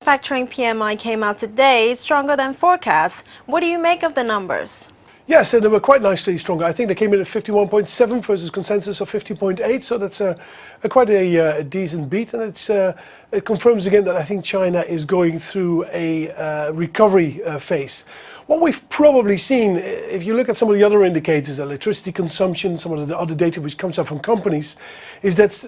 Manufacturing PMI came out today, stronger than forecast. What do you make of the numbers? Yes, and they were quite nicely stronger. I think they came in at 51.7 versus consensus of 50.8, so that's quite a decent beat, and it confirms again that I think China is going through a recovery phase. What we've probably seen, if you look at some of the other indicators, electricity consumption, some of the other data which comes out from companies, is that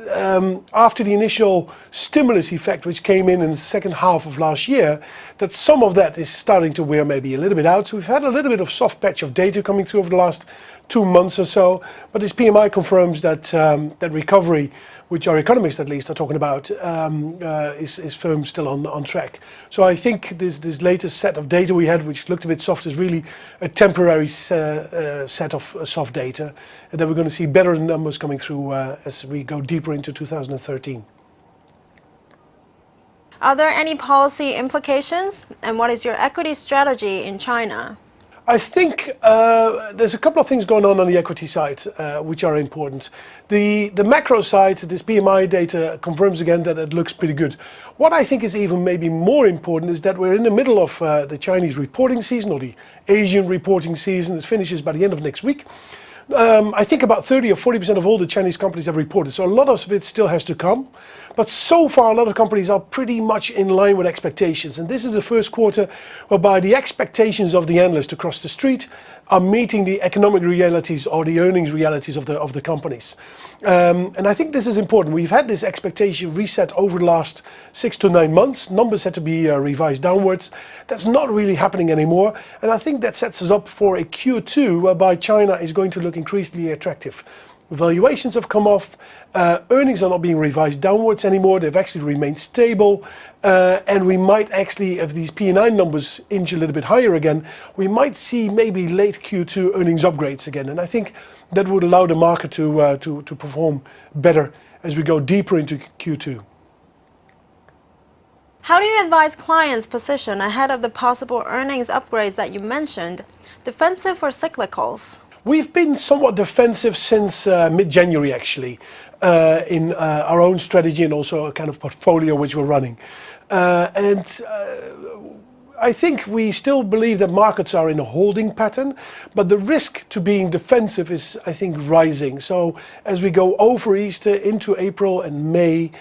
after the initial stimulus effect which came in the second half of last year, that some of that is starting to wear maybe a little bit out. So we've had a little bit of soft patch of data coming through over the last 2 months or so, but this PMI confirms that that recovery, which our economists at least are talking about, is firm still on track. So I think this latest set of data we had, which looked a bit soft, is really a temporary set of soft data, and then we're going to see better numbers coming through as we go deeper into 2013. Are there any policy implications? And what is your equity strategy in China? I think there's a couple of things going on the equity side which are important. The macro side, this PMI data confirms again that it looks pretty good. What I think is even maybe more important is that we're in the middle of the Chinese reporting season, or the Asian reporting season. It finishes by the end of next week. I think about 30 or 40% of all the Chinese companies have reported, so a lot of it still has to come. But so far, a lot of companies are pretty much in line with expectations. And this is the first quarter whereby the expectations of the analysts across the street are meeting the economic realities or the earnings realities of the companies. And I think this is important. We've had this expectation reset over the last 6 to 9 months. Numbers had to be revised downwards. That's not really happening anymore. And I think that sets us up for a Q2 whereby China is going to look increasingly attractive. Valuations have come off, earnings are not being revised downwards anymore, they've actually remained stable, and we might actually, if these P&I numbers inch a little bit higher again, we might see maybe late Q2 earnings upgrades again, and I think that would allow the market to perform better as we go deeper into Q2. How do you advise clients' position ahead of the possible earnings upgrades that you mentioned, defensive or cyclicals? We've been somewhat defensive since mid-January, actually, in our own strategy and also a kind of portfolio which we're running. I think we still believe that markets are in a holding pattern, but the risk to being defensive is, I think, rising. So as we go over Easter into April and May,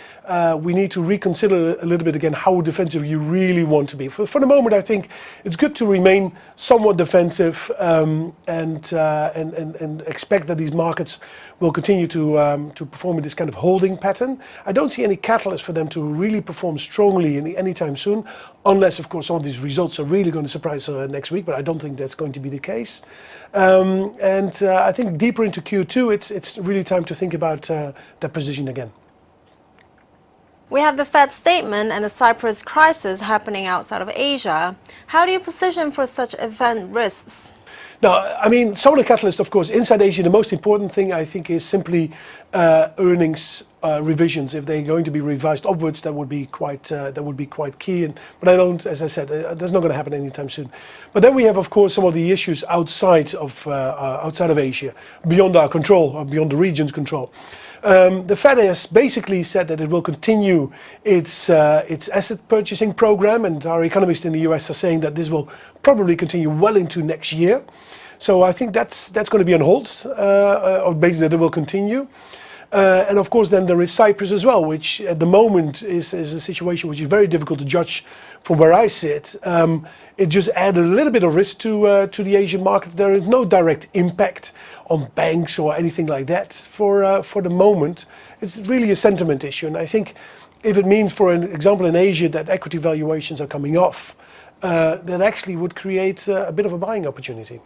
we need to reconsider a little bit again how defensive you really want to be. For the moment, I think it's good to remain somewhat defensive and expect that these markets will continue to perform in this kind of holding pattern. I don't see any catalyst for them to really perform strongly anytime soon, unless, of course, some of these results are really going to surprise next week, but I don't think that's going to be the case. I think deeper into Q2, it's really time to think about that position again. We have the Fed statement and the Cyprus crisis happening outside of Asia. How do you position for such event risks? Now, I mean, some of the catalysts, of course, inside Asia, the most important thing, I think, is simply earnings revisions. If they're going to be revised upwards, that would be quite key. But I don't, as I said, that's not going to happen anytime soon. But then we have, of course, some of the issues outside of Asia, beyond our control, or beyond the region's control. The Fed has basically said that it will continue its asset purchasing program, and our economists in the US are saying that this will probably continue well into next year. So I think that's going to be on hold, or basically that it will continue. And of course then there is Cyprus as well, which at the moment is a situation which is very difficult to judge from where I sit. It just added a little bit of risk to the Asian market. There is no direct impact on banks or anything like that for the moment. It's really a sentiment issue, and I think if it means, for an example, in Asia that equity valuations are coming off, that actually would create a bit of a buying opportunity.